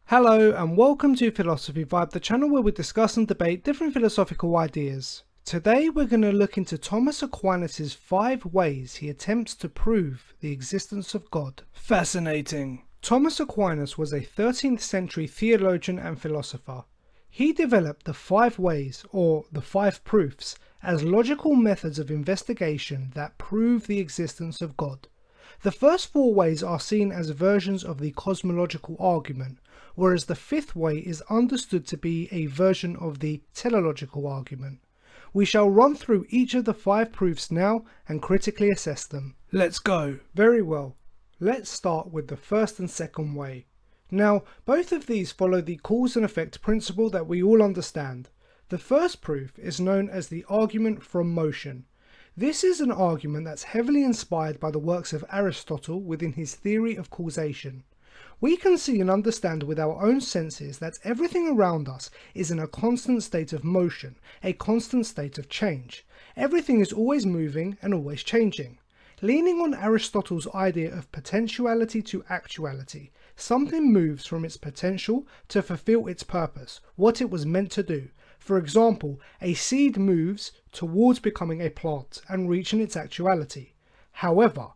Hello and welcome to Philosophy Vibe, the channel where we discuss and debate different philosophical ideas. Today we're going to look into Thomas Aquinas' 5 ways he attempts to prove the existence of God. Fascinating. Thomas Aquinas was a 13th century theologian and philosopher. He developed the 5 ways, or the 5 proofs, as logical methods of investigation that prove the existence of God. The first 4 ways are seen as versions of the cosmological argument, whereas the 5th way is understood to be a version of the teleological argument. We shall run through each of the 5 proofs now and critically assess them. Let's go. Very well. Let's start with the first and second way. Now, both of these follow the cause and effect principle that we all understand. The first proof is known as the argument from motion. This is an argument that's heavily inspired by the works of Aristotle within his theory of causation. We can see and understand with our own senses that everything around us is in a constant state of motion, a constant state of change. Everything is always moving and always changing. Leaning on Aristotle's idea of potentiality to actuality, something moves from its potential to fulfill its purpose, what it was meant to do. For example, a seed moves towards becoming a plant and reaching its actuality. However,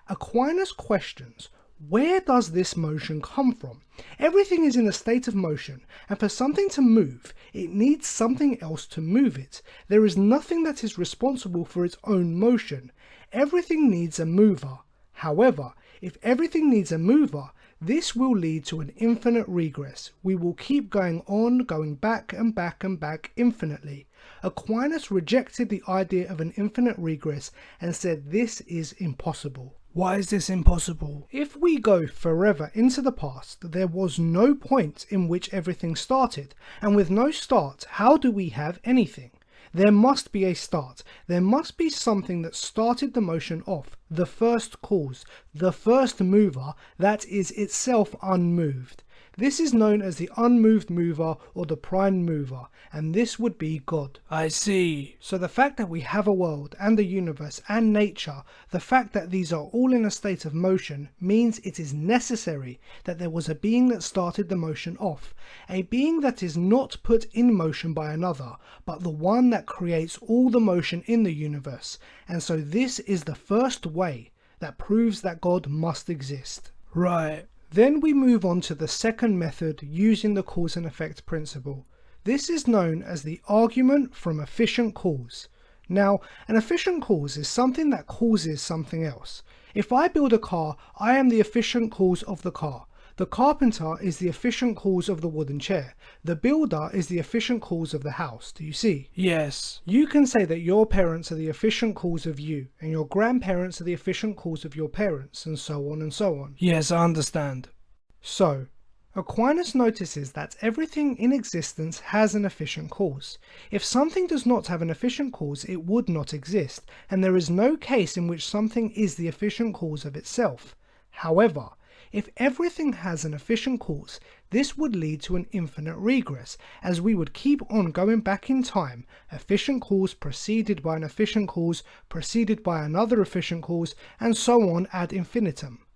Aquinas questions, where does this motion come from? Everything is in a state of motion, and for something to move, it needs something else to move it. There is nothing that is responsible for its own motion. Everything needs a mover. However, if everything needs a mover, this will lead to an infinite regress. We will keep going on, going back and back and back infinitely. Aquinas rejected the idea of an infinite regress and said this is impossible. Why is this impossible? If we go forever into the past, there was no point in which everything started, and with no start, how do we have anything? There must be a start. There must be something that started the motion off, the first cause, the first mover that is itself unmoved. This is known as the unmoved mover or the prime mover, and this would be God. I see. So the fact that we have a world and a universe and nature, the fact that these are all in a state of motion, means it is necessary that there was a being that started the motion off, a being that is not put in motion by another, but the one that creates all the motion in the universe, and so this is the first way that proves that God must exist. Right. Then we move on to the second method using the cause and effect principle. This is known as the argument from efficient cause. Now, an efficient cause is something that causes something else. If I build a car, I am the efficient cause of the car. The carpenter is the efficient cause of the wooden chair. The builder is the efficient cause of the house. Do you see? Yes. You can say that your parents are the efficient cause of you, and your grandparents are the efficient cause of your parents, and so on and so on. Yes, I understand. So, Aquinas notices that everything in existence has an efficient cause. If something does not have an efficient cause, it would not exist, and there is no case in which something is the efficient cause of itself. However, if everything has an efficient cause, this would lead to an infinite regress, as we would keep on going back in time, efficient cause preceded by an efficient cause, preceded by another efficient cause, and so on ad infinitum.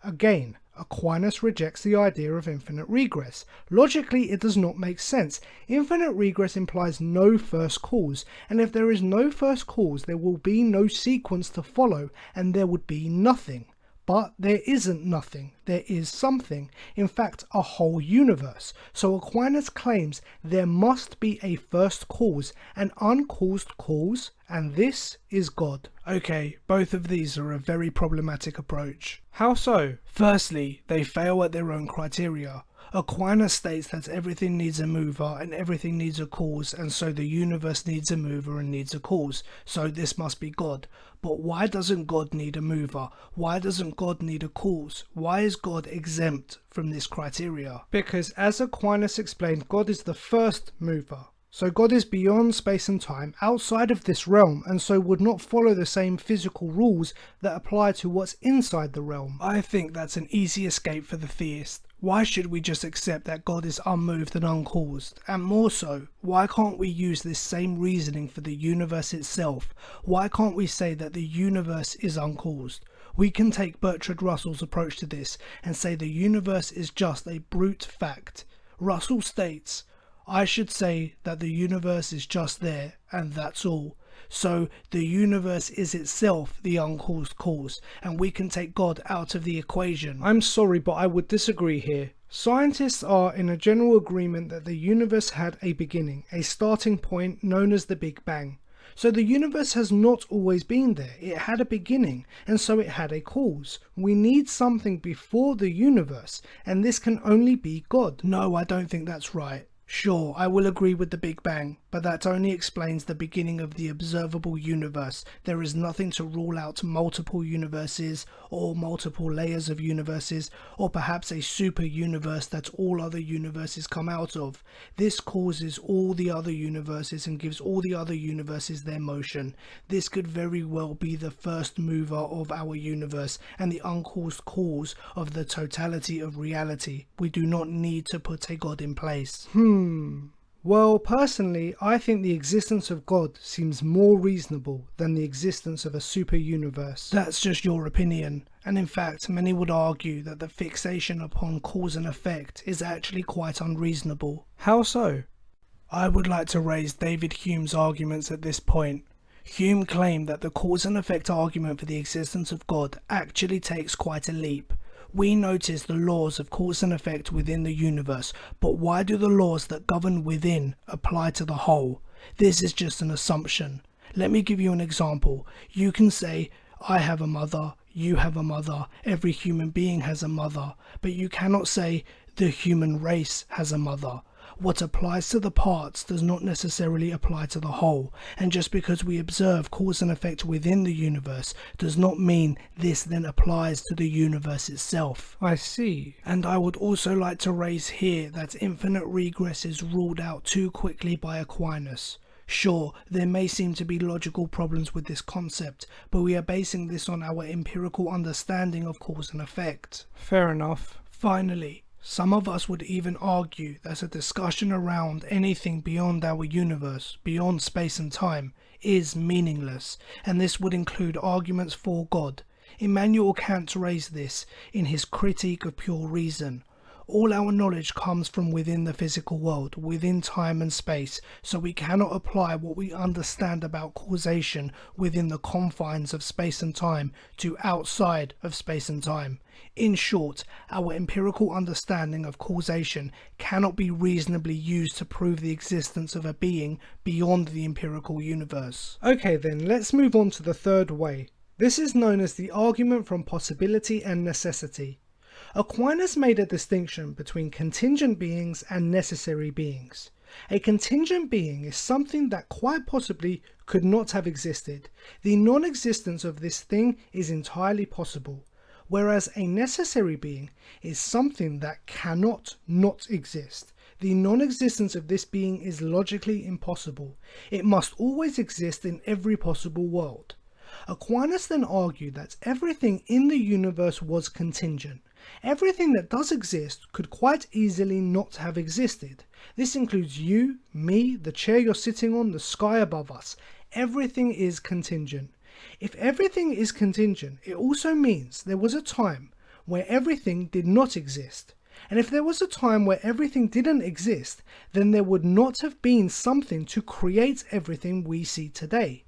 Again, Aquinas rejects the idea of infinite regress. Logically, it does not make sense. Infinite regress implies no first cause, and if there is no first cause, there will be no sequence to follow, and there would be nothing. But there isn't nothing, there is something, in fact a whole universe. So Aquinas claims there must be a first cause, an uncaused cause, and this is God. Okay, both of these are a very problematic approach. How so? Firstly, they fail at their own criteria. Aquinas states that everything needs a mover and everything needs a cause, and so the universe needs a mover and needs a cause, so this must be God. But why doesn't God need a mover? Why doesn't God need a cause? Why is God exempt from this criteria? Because as Aquinas explained, God is the first mover. So God is beyond space and time, outside of this realm, and so would not follow the same physical rules that apply to what's inside the realm. I think that's an easy escape for the theist. Why should we just accept that God is unmoved and uncaused? And more so, why can't we use this same reasoning for the universe itself? Why can't we say that the universe is uncaused? We can take Bertrand Russell's approach to this and say the universe is just a brute fact. Russell states, I should say that the universe is just there, and that's all. So the universe is itself the uncaused cause, and we can take God out of the equation. I'm sorry, but I would disagree here. Scientists are in a general agreement that the universe had a beginning, a starting point known as the Big Bang. So the universe has not always been there. It had a beginning, and so it had a cause. We need something before the universe, and this can only be God. No, I don't think that's right. Sure, I will agree with the Big Bang, but that only explains the beginning of the observable universe. There is nothing to rule out multiple universes, or multiple layers of universes, or perhaps a super universe that all other universes come out of. This causes all the other universes and gives all the other universes their motion. This could very well be the first mover of our universe and the uncaused cause of the totality of reality. We do not need to put a God in place. Well, personally, I think the existence of God seems more reasonable than the existence of a super universe. That's just your opinion, and in fact, many would argue that the fixation upon cause and effect is actually quite unreasonable. How so? I would like to raise David Hume's arguments at this point. Hume claimed that the cause and effect argument for the existence of God actually takes quite a leap. We notice the laws of cause and effect within the universe, but why do the laws that govern within apply to the whole? This is just an assumption. Let me give you an example. You can say, I have a mother, you have a mother, every human being has a mother, but you cannot say the human race has a mother. What applies to the parts does not necessarily apply to the whole, and just because we observe cause and effect within the universe does not mean this then applies to the universe itself. I see. And I would also like to raise here that infinite regress is ruled out too quickly by Aquinas. Sure, there may seem to be logical problems with this concept, but we are basing this on our empirical understanding of cause and effect. Fair enough. Finally, some of us would even argue that a discussion around anything beyond our universe, beyond space and time, is meaningless, and this would include arguments for God. Immanuel Kant raised this in his Critique of Pure Reason. All our knowledge comes from within the physical world, within time and space, so we cannot apply what we understand about causation within the confines of space and time to outside of space and time. In short, our empirical understanding of causation cannot be reasonably used to prove the existence of a being beyond the empirical universe. Okay then, let's move on to the third way. This is known as the argument from possibility and necessity. Aquinas made a distinction between contingent beings and necessary beings. A contingent being is something that quite possibly could not have existed. The non-existence of this thing is entirely possible, whereas a necessary being is something that cannot not exist. The non-existence of this being is logically impossible. It must always exist in every possible world. Aquinas then argued that everything in the universe was contingent. Everything that does exist could quite easily not have existed. This includes you, me, the chair you're sitting on, the sky above us. Everything is contingent. If everything is contingent, it also means there was a time where everything did not exist. And if there was a time where everything didn't exist, then there would not have been something to create everything we see today.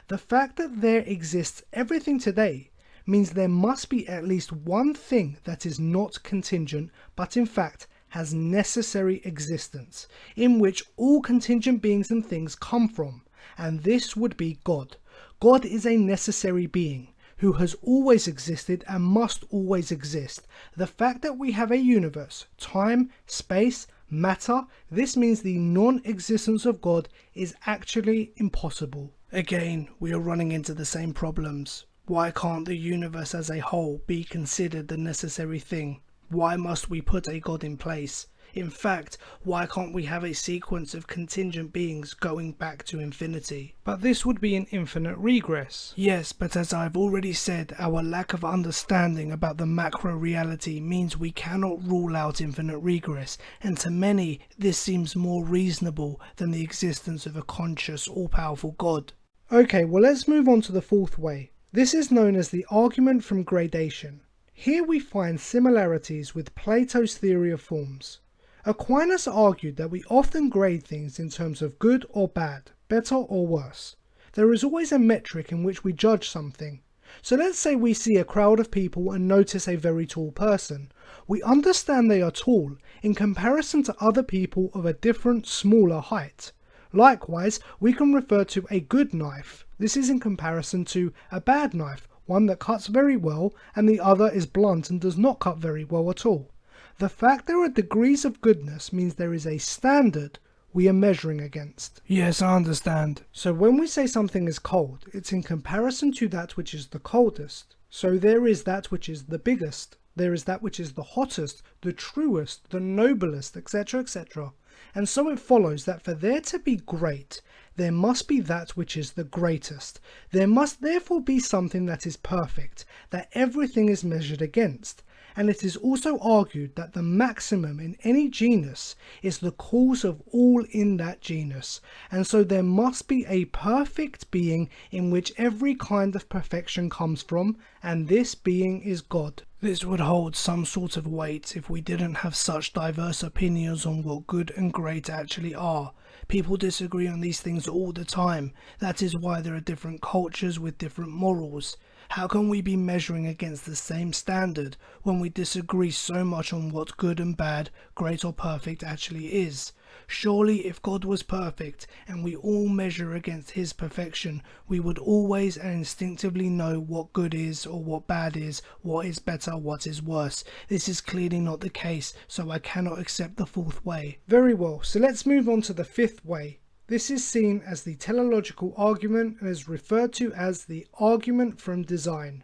The fact that there exists everything today means there must be at least one thing that is not contingent, but in fact has necessary existence, in which all contingent beings and things come from, and this would be God. God is a necessary being, who has always existed and must always exist. The fact that we have a universe, time, space, matter, this means the non-existence of God is actually impossible. Again, we are running into the same problems. Why can't the universe as a whole be considered the necessary thing? Why must we put a God in place? In fact, why can't we have a sequence of contingent beings going back to infinity? But this would be an infinite regress. Yes, but as I've already said, our lack of understanding about the macro reality means we cannot rule out infinite regress, and to many this seems more reasonable than the existence of a conscious, all-powerful God. Okay, well let's move on to the fourth way. This is known as the argument from gradation. Here we find similarities with Plato's theory of forms. Aquinas argued that we often grade things in terms of good or bad, better or worse. There is always a metric in which we judge something. So let's say we see a crowd of people and notice a very tall person. We understand they are tall in comparison to other people of a different, smaller height. Likewise, we can refer to a good knife. This is in comparison to a bad knife, one that cuts very well and the other is blunt and does not cut very well at all. The fact there are degrees of goodness means there is a standard we are measuring against. Yes, I understand. So when we say something is cold, it's in comparison to that which is the coldest. So there is that which is the biggest. There is that which is the hottest, the truest, the noblest, etc., etc. And so it follows that for there to be great, there must be that which is the greatest. There must therefore be something that is perfect, that everything is measured against. And it is also argued that the maximum in any genus is the cause of all in that genus, and so there must be a perfect being in which every kind of perfection comes from, and this being is God. This would hold some sort of weight if we didn't have such diverse opinions on what good and great actually are. People disagree on these things all the time. That is why there are different cultures with different morals. How can we be measuring against the same standard when we disagree so much on what good and bad, great or perfect actually is? Surely if God was perfect and we all measure against his perfection, we would always and instinctively know what good is or what bad is, what is better, what is worse. This is clearly not the case, so I cannot accept the fourth way. Very well, so let's move on to the fifth way. This is seen as the teleological argument and is referred to as the argument from design.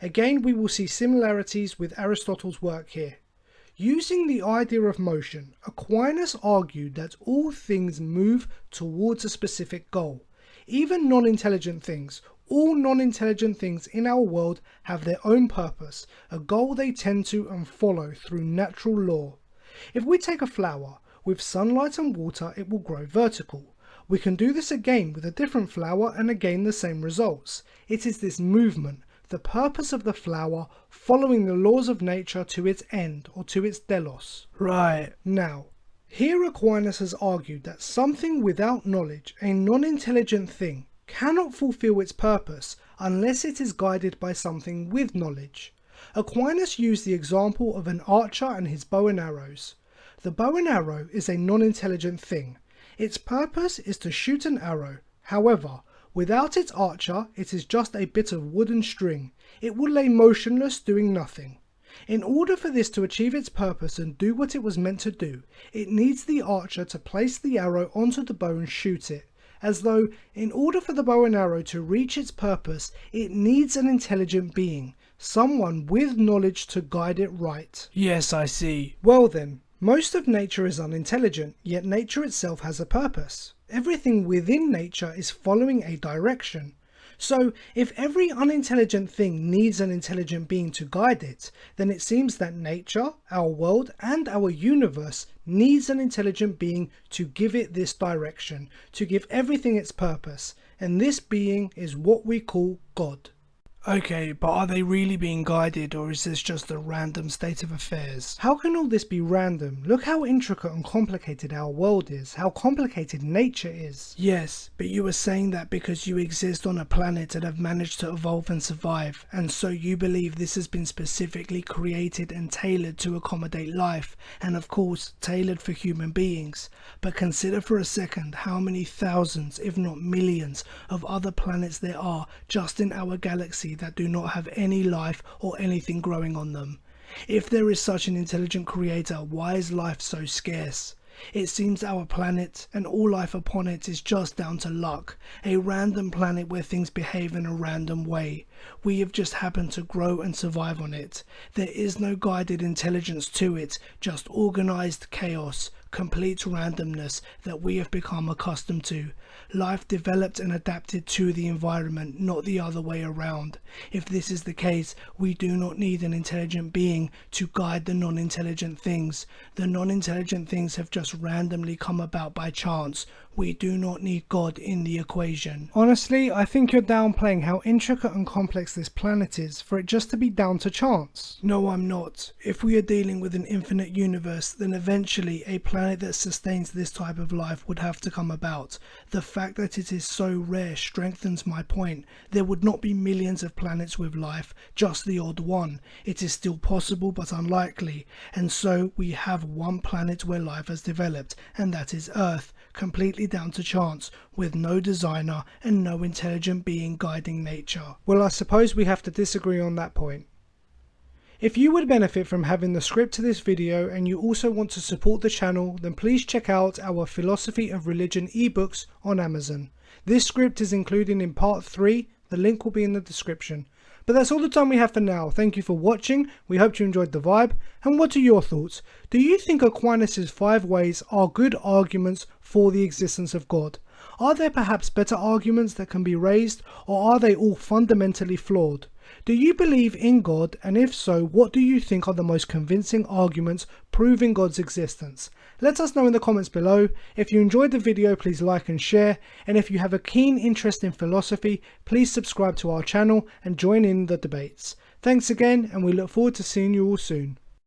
Again, we will see similarities with Aristotle's work here. Using the idea of motion, Aquinas argued that all things move towards a specific goal. Even non-intelligent things, all non-intelligent things in our world have their own purpose, a goal they tend to and follow through natural law. If we take a flower, with sunlight and water it will grow vertical. We can do this again with a different flower and again the same results. It is this movement, the purpose of the flower, following the laws of nature to its end or to its delos. Right. Now, here Aquinas has argued that something without knowledge, a non-intelligent thing, cannot fulfill its purpose unless it is guided by something with knowledge. Aquinas used the example of an archer and his bow and arrows. The bow and arrow is a non-intelligent thing. Its purpose is to shoot an arrow. However, without its archer, it is just a bit of wooden string. It will lay motionless, doing nothing. In order for this to achieve its purpose and do what it was meant to do, it needs the archer to place the arrow onto the bow and shoot it. As though, in order for the bow and arrow to reach its purpose, it needs an intelligent being, someone with knowledge to guide it right. Yes, I see. Well then, most of nature is unintelligent, yet nature itself has a purpose. Everything within nature is following a direction. So, if every unintelligent thing needs an intelligent being to guide it, then it seems that nature, our world, and our universe needs an intelligent being to give it this direction, to give everything its purpose, and this being is what we call God. Okay, but are they really being guided, or is this just a random state of affairs? How can all this be random? Look how intricate and complicated our world is, how complicated nature is. Yes, but you were saying that because you exist on a planet and have managed to evolve and survive, and so you believe this has been specifically created and tailored to accommodate life, and of course, tailored for human beings. But consider for a second how many thousands, if not millions, of other planets there are just in our galaxy that do not have any life or anything growing on them. If there is such an intelligent creator, why is life so scarce? It seems our planet and all life upon it is just down to luck, a random planet where things behave in a random way. We have just happened to grow and survive on it. There is no guided intelligence to it, just organized chaos, complete randomness that we have become accustomed to. Life developed and adapted to the environment, not the other way around. If this is the case, we do not need an intelligent being to guide the non-intelligent things. The non-intelligent things have just randomly come about by chance. We do not need God in the equation. Honestly, I think you're downplaying how intricate and complex this planet is for it just to be down to chance. No, I'm not. If we are dealing with an infinite universe, then eventually a planet that sustains this type of life would have to come about. The fact that it is so rare strengthens my point. There would not be millions of planets with life, just the odd one. It is still possible but unlikely. And so we have one planet where life has developed, and that is Earth. Completely down to chance, with no designer and no intelligent being guiding nature. Well, I suppose we have to disagree on that point. If you would benefit from having the script to this video and you also want to support the channel, then please check out our Philosophy of Religion ebooks on Amazon. This script is included in part 3, the link will be in the description. But that's all the time we have for now. Thank you for watching, we hope you enjoyed the vibe, and what are your thoughts? Do you think Aquinas' 5 ways are good arguments for the existence of God? Are there perhaps better arguments that can be raised, or are they all fundamentally flawed? Do you believe in God, and if so, what do you think are the most convincing arguments proving God's existence? Let us know in the comments below. If you enjoyed the video, please like and share, and if you have a keen interest in philosophy, please subscribe to our channel and join in the debates. Thanks again, and we look forward to seeing you all soon.